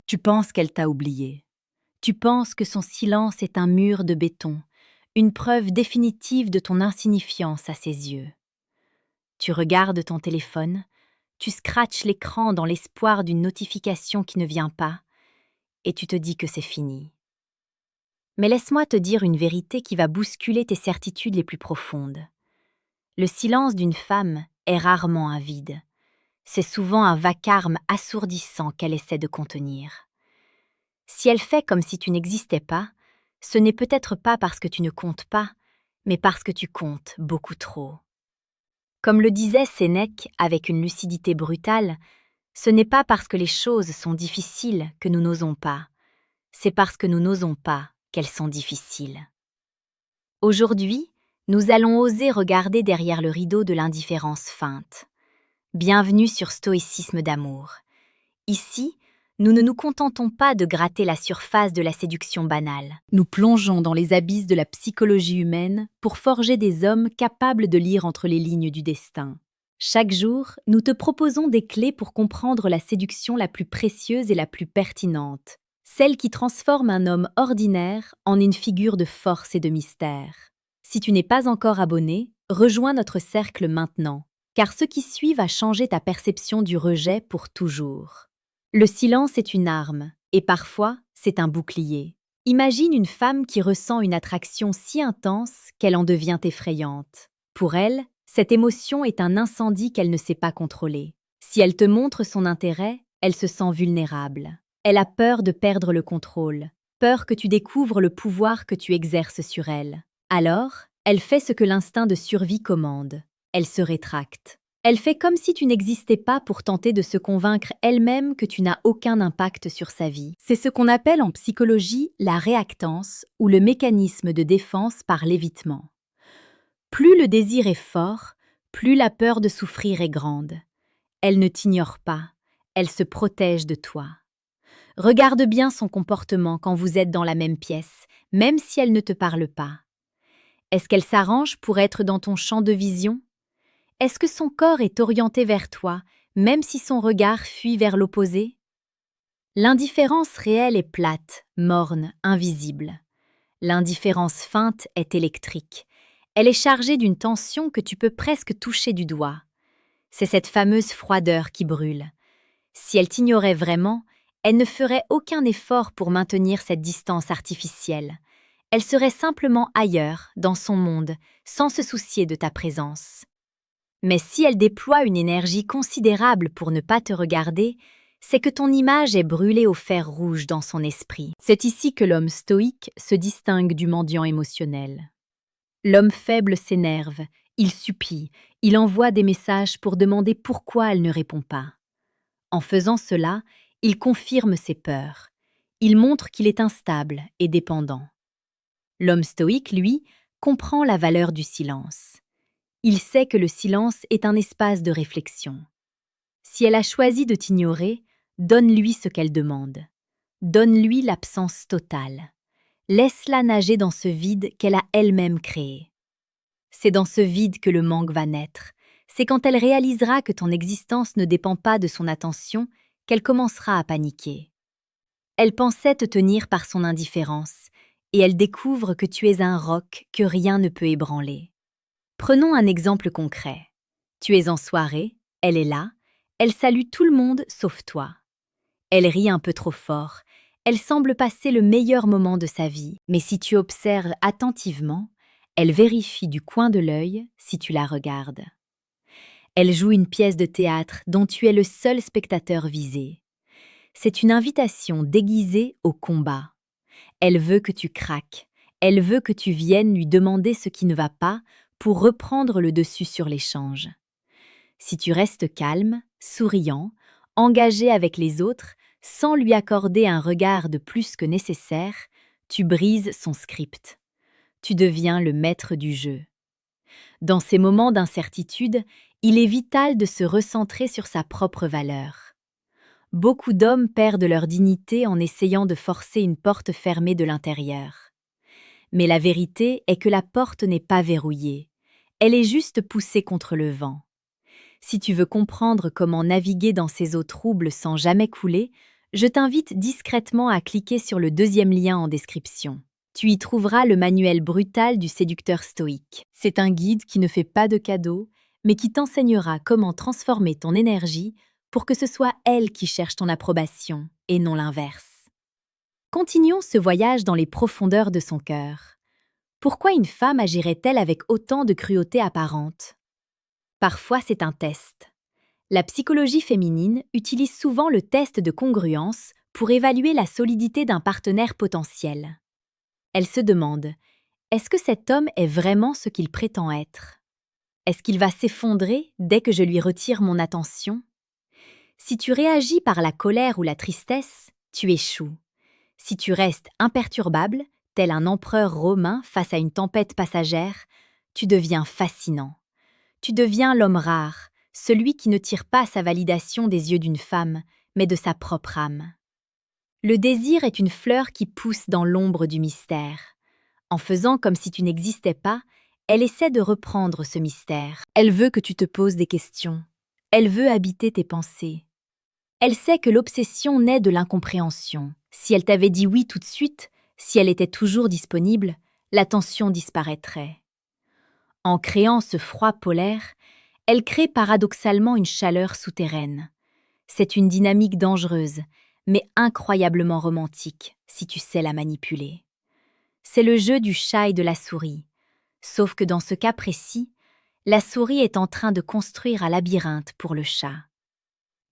Tu penses qu'elle t'a oublié. Tu penses que son silence est un mur de béton, une preuve définitive de ton insignifiance à ses yeux. Tu regardes ton téléphone, tu scratches l'écran dans l'espoir d'une notification qui ne vient pas, et tu te dis que c'est fini. Mais laisse-moi te dire une vérité qui va bousculer tes certitudes les plus profondes. Le silence d'une femme est rarement un vide. C'est souvent un vacarme assourdissant qu'elle essaie de contenir. Si elle fait comme si tu n'existais pas, ce n'est peut-être pas parce que tu ne comptes pas, mais parce que tu comptes beaucoup trop. Comme le disait Sénèque avec une lucidité brutale, ce n'est pas parce que les choses sont difficiles que nous n'osons pas, c'est parce que nous n'osons pas qu'elles sont difficiles. Aujourd'hui, nous allons oser regarder derrière le rideau de l'indifférence feinte. Bienvenue sur Stoïcisme d'amour. Ici, nous ne nous contentons pas de gratter la surface de la séduction banale. Nous plongeons dans les abysses de la psychologie humaine pour forger des hommes capables de lire entre les lignes du destin. Chaque jour, nous te proposons des clés pour comprendre la séduction la plus précieuse et la plus pertinente, celle qui transforme un homme ordinaire en une figure de force et de mystère. Si tu n'es pas encore abonné, rejoins notre cercle maintenant, car ce qui suit va changer ta perception du rejet pour toujours. Le silence est une arme, et parfois, c'est un bouclier. Imagine une femme qui ressent une attraction si intense qu'elle en devient effrayante. Pour elle, cette émotion est un incendie qu'elle ne sait pas contrôler. Si elle te montre son intérêt, elle se sent vulnérable. Elle a peur de perdre le contrôle, peur que tu découvres le pouvoir que tu exerces sur elle. Alors, elle fait ce que l'instinct de survie commande. Elle se rétracte. Elle fait comme si tu n'existais pas pour tenter de se convaincre elle-même que tu n'as aucun impact sur sa vie. C'est ce qu'on appelle en psychologie la réactance ou le mécanisme de défense par l'évitement. Plus le désir est fort, plus la peur de souffrir est grande. Elle ne t'ignore pas, elle se protège de toi. Regarde bien son comportement quand vous êtes dans la même pièce, même si elle ne te parle pas. Est-ce qu'elle s'arrange pour être dans ton champ de vision ? Est-ce que son corps est orienté vers toi, même si son regard fuit vers l'opposé ? L'indifférence réelle est plate, morne, invisible. L'indifférence feinte est électrique. Elle est chargée d'une tension que tu peux presque toucher du doigt. C'est cette fameuse froideur qui brûle. Si elle t'ignorait vraiment, elle ne ferait aucun effort pour maintenir cette distance artificielle. Elle serait simplement ailleurs, dans son monde, sans se soucier de ta présence. Mais si elle déploie une énergie considérable pour ne pas te regarder, c'est que ton image est brûlée au fer rouge dans son esprit. C'est ici que l'homme stoïque se distingue du mendiant émotionnel. L'homme faible s'énerve, il supplie, il envoie des messages pour demander pourquoi elle ne répond pas. En faisant cela, il confirme ses peurs. Il montre qu'il est instable et dépendant. L'homme stoïque, lui, comprend la valeur du silence. Il sait que le silence est un espace de réflexion. Si elle a choisi de t'ignorer, donne-lui ce qu'elle demande. Donne-lui l'absence totale. Laisse-la nager dans ce vide qu'elle a elle-même créé. C'est dans ce vide que le manque va naître. C'est quand elle réalisera que ton existence ne dépend pas de son attention qu'elle commencera à paniquer. Elle pensait te tenir par son indifférence, et elle découvre que tu es un roc que rien ne peut ébranler. Prenons un exemple concret. Tu es en soirée, elle est là, elle salue tout le monde sauf toi. Elle rit un peu trop fort, elle semble passer le meilleur moment de sa vie, mais si tu observes attentivement, elle vérifie du coin de l'œil si tu la regardes. Elle joue une pièce de théâtre dont tu es le seul spectateur visé. C'est une invitation déguisée au combat. Elle veut que tu craques, elle veut que tu viennes lui demander ce qui ne va pas pour reprendre le dessus sur l'échange. Si tu restes calme, souriant, engagé avec les autres, sans lui accorder un regard de plus que nécessaire, tu brises son script. Tu deviens le maître du jeu. Dans ces moments d'incertitude, il est vital de se recentrer sur sa propre valeur. Beaucoup d'hommes perdent leur dignité en essayant de forcer une porte fermée de l'intérieur. Mais la vérité est que la porte n'est pas verrouillée. Elle est juste poussée contre le vent. Si tu veux comprendre comment naviguer dans ces eaux troubles sans jamais couler, je t'invite discrètement à cliquer sur le deuxième lien en description. Tu y trouveras le manuel brutal du séducteur stoïque. C'est un guide qui ne fait pas de cadeaux, mais qui t'enseignera comment transformer ton énergie pour que ce soit elle qui cherche ton approbation et non l'inverse. Continuons ce voyage dans les profondeurs de son cœur. Pourquoi une femme agirait-elle avec autant de cruauté apparente? Parfois, c'est un test. La psychologie féminine utilise souvent le test de congruence pour évaluer la solidité d'un partenaire potentiel. Elle se demande, est-ce que cet homme est vraiment ce qu'il prétend être? Est-ce qu'il va s'effondrer dès que je lui retire mon attention? Si tu réagis par la colère ou la tristesse, tu échoues. Si tu restes imperturbable, tel un empereur romain face à une tempête passagère, tu deviens fascinant. Tu deviens l'homme rare, celui qui ne tire pas sa validation des yeux d'une femme, mais de sa propre âme. Le désir est une fleur qui pousse dans l'ombre du mystère. En faisant comme si tu n'existais pas, elle essaie de reprendre ce mystère. Elle veut que tu te poses des questions. Elle veut habiter tes pensées. Elle sait que l'obsession naît de l'incompréhension. Si elle t'avait dit oui tout de suite, si elle était toujours disponible, la tension disparaîtrait. En créant ce froid polaire, elle crée paradoxalement une chaleur souterraine. C'est une dynamique dangereuse, mais incroyablement romantique, si tu sais la manipuler. C'est le jeu du chat et de la souris. Sauf que dans ce cas précis, la souris est en train de construire un labyrinthe pour le chat.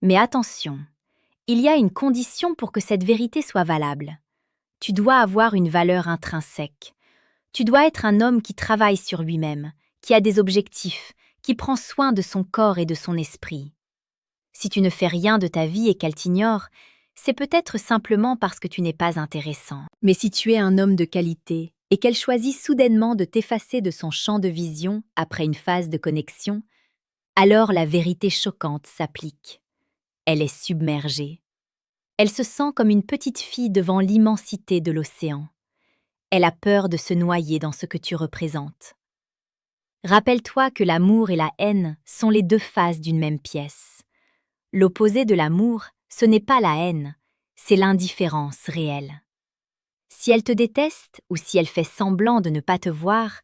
Mais attention, il y a une condition pour que cette vérité soit valable. Tu dois avoir une valeur intrinsèque. Tu dois être un homme qui travaille sur lui-même, qui a des objectifs, qui prend soin de son corps et de son esprit. Si tu ne fais rien de ta vie et qu'elle t'ignore, c'est peut-être simplement parce que tu n'es pas intéressant. Mais si tu es un homme de qualité et qu'elle choisit soudainement de t'effacer de son champ de vision après une phase de connexion, alors la vérité choquante s'applique. Elle est submergée. Elle se sent comme une petite fille devant l'immensité de l'océan. Elle a peur de se noyer dans ce que tu représentes. Rappelle-toi que l'amour et la haine sont les deux faces d'une même pièce. L'opposé de l'amour, ce n'est pas la haine, c'est l'indifférence réelle. Si elle te déteste ou si elle fait semblant de ne pas te voir,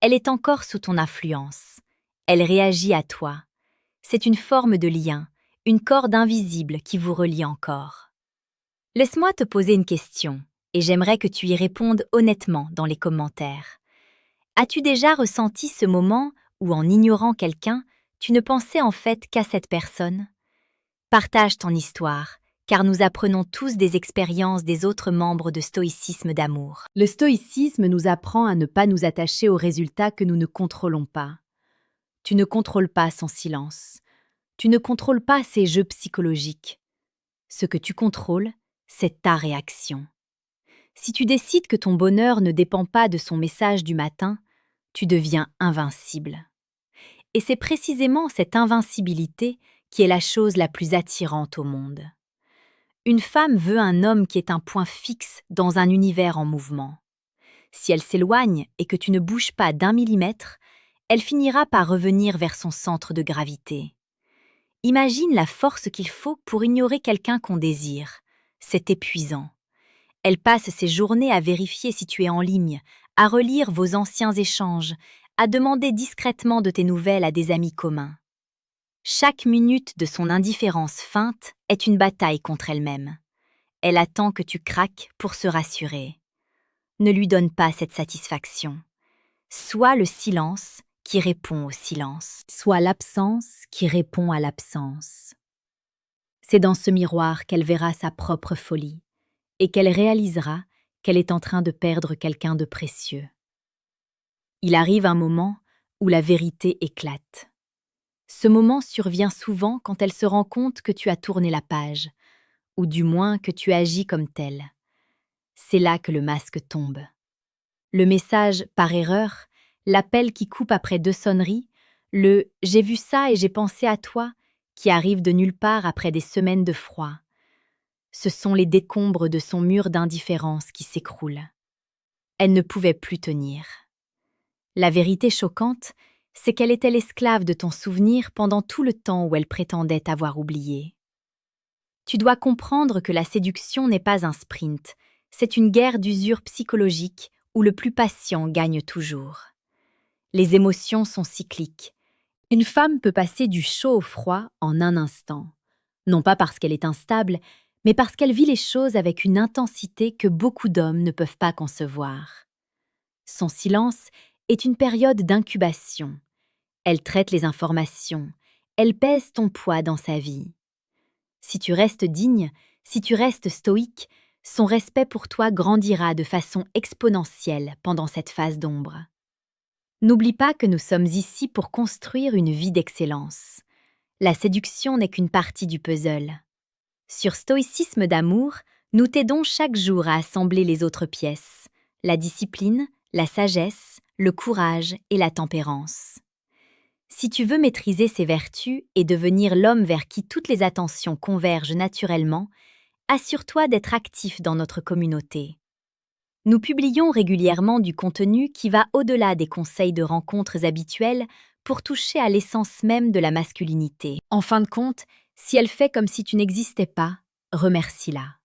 elle est encore sous ton influence. Elle réagit à toi. C'est une forme de lien, une corde invisible qui vous relie encore. Laisse-moi te poser une question, et j'aimerais que tu y répondes honnêtement dans les commentaires. As-tu déjà ressenti ce moment où, en ignorant quelqu'un, tu ne pensais en fait qu'à cette personne? Partage ton histoire, car nous apprenons tous des expériences des autres membres de stoïcisme d'amour. Le stoïcisme nous apprend à ne pas nous attacher aux résultats que nous ne contrôlons pas. Tu ne contrôles pas son silence. Tu ne contrôles pas ses jeux psychologiques. Ce que tu contrôles, c'est ta réaction. Si tu décides que ton bonheur ne dépend pas de son message du matin, tu deviens invincible. Et c'est précisément cette invincibilité qui est la chose la plus attirante au monde. Une femme veut un homme qui est un point fixe dans un univers en mouvement. Si elle s'éloigne et que tu ne bouges pas d'1 millimètre, elle finira par revenir vers son centre de gravité. Imagine la force qu'il faut pour ignorer quelqu'un qu'on désire. C'est épuisant. Elle passe ses journées à vérifier si tu es en ligne, à relire vos anciens échanges, à demander discrètement de tes nouvelles à des amis communs. Chaque minute de son indifférence feinte est une bataille contre elle-même. Elle attend que tu craques pour se rassurer. Ne lui donne pas cette satisfaction. Sois le silence qui répond au silence. Sois l'absence qui répond à l'absence. C'est dans ce miroir qu'elle verra sa propre folie et qu'elle réalisera qu'elle est en train de perdre quelqu'un de précieux. Il arrive un moment où la vérité éclate. Ce moment survient souvent quand elle se rend compte que tu as tourné la page, ou du moins que tu agis comme tel. C'est là que le masque tombe. Le message par erreur, l'appel qui coupe après 2 sonneries, le « j'ai vu ça et j'ai pensé à toi » qui arrive de nulle part après des semaines de froid. Ce sont les décombres de son mur d'indifférence qui s'écroulent. Elle ne pouvait plus tenir. La vérité choquante, c'est qu'elle était l'esclave de ton souvenir pendant tout le temps où elle prétendait t'avoir oublié. Tu dois comprendre que la séduction n'est pas un sprint, c'est une guerre d'usure psychologique où le plus patient gagne toujours. Les émotions sont cycliques. Une femme peut passer du chaud au froid en un instant. Non pas parce qu'elle est instable, mais parce qu'elle vit les choses avec une intensité que beaucoup d'hommes ne peuvent pas concevoir. Son silence est une période d'incubation. Elle traite les informations, elle pèse ton poids dans sa vie. Si tu restes digne, si tu restes stoïque, son respect pour toi grandira de façon exponentielle pendant cette phase d'ombre. N'oublie pas que nous sommes ici pour construire une vie d'excellence. La séduction n'est qu'une partie du puzzle. Sur Stoïcisme d'amour, nous t'aidons chaque jour à assembler les autres pièces, la discipline, la sagesse, le courage et la tempérance. Si tu veux maîtriser ces vertus et devenir l'homme vers qui toutes les attentions convergent naturellement, assure-toi d'être actif dans notre communauté. Nous publions régulièrement du contenu qui va au-delà des conseils de rencontres habituels pour toucher à l'essence même de la masculinité. En fin de compte, si elle fait comme si tu n'existais pas, remercie-la.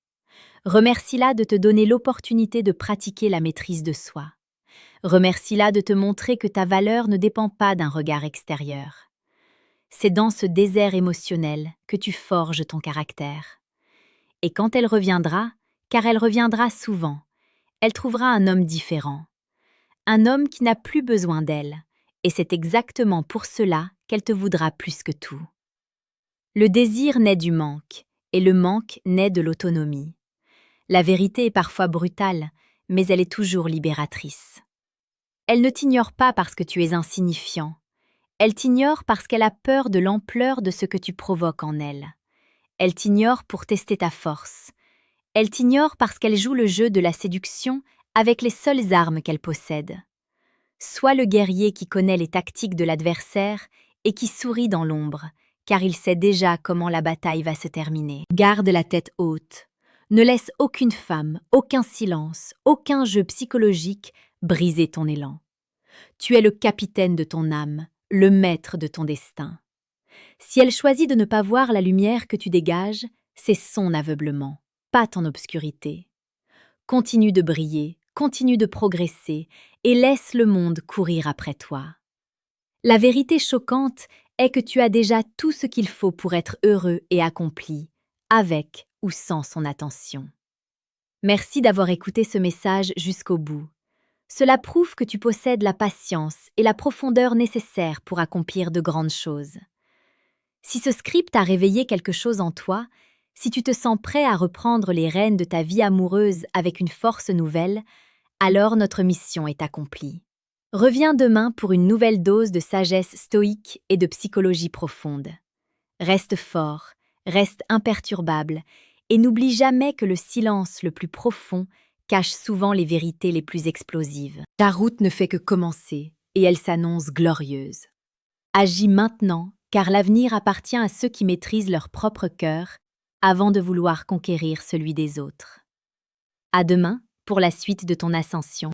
Remercie-la de te donner l'opportunité de pratiquer la maîtrise de soi. Remercie-la de te montrer que ta valeur ne dépend pas d'un regard extérieur. C'est dans ce désert émotionnel que tu forges ton caractère. Et quand elle reviendra, car elle reviendra souvent, elle trouvera un homme différent. Un homme qui n'a plus besoin d'elle, et c'est exactement pour cela qu'elle te voudra plus que tout. Le désir naît du manque, et le manque naît de l'autonomie. La vérité est parfois brutale, mais elle est toujours libératrice. Elle ne t'ignore pas parce que tu es insignifiant. Elle t'ignore parce qu'elle a peur de l'ampleur de ce que tu provoques en elle. Elle t'ignore pour tester ta force. Elle t'ignore parce qu'elle joue le jeu de la séduction avec les seules armes qu'elle possède. Sois le guerrier qui connaît les tactiques de l'adversaire et qui sourit dans l'ombre, car il sait déjà comment la bataille va se terminer. Garde la tête haute. Ne laisse aucune femme, aucun silence, aucun jeu psychologique briser ton élan. Tu es le capitaine de ton âme, le maître de ton destin. Si elle choisit de ne pas voir la lumière que tu dégages, c'est son aveuglement, pas ton obscurité. Continue de briller, continue de progresser et laisse le monde courir après toi. La vérité choquante est que tu as déjà tout ce qu'il faut pour être heureux et accompli, avec ou sans son attention. Merci d'avoir écouté ce message jusqu'au bout. Cela prouve que tu possèdes la patience et la profondeur nécessaires pour accomplir de grandes choses. Si ce script a réveillé quelque chose en toi, si tu te sens prêt à reprendre les rênes de ta vie amoureuse avec une force nouvelle, alors notre mission est accomplie. Reviens demain pour une nouvelle dose de sagesse stoïque et de psychologie profonde. Reste fort, reste imperturbable et n'oublie jamais que le silence le plus profond cache souvent les vérités les plus explosives. Ta route ne fait que commencer et elle s'annonce glorieuse. Agis maintenant, car l'avenir appartient à ceux qui maîtrisent leur propre cœur avant de vouloir conquérir celui des autres. À demain pour la suite de ton ascension.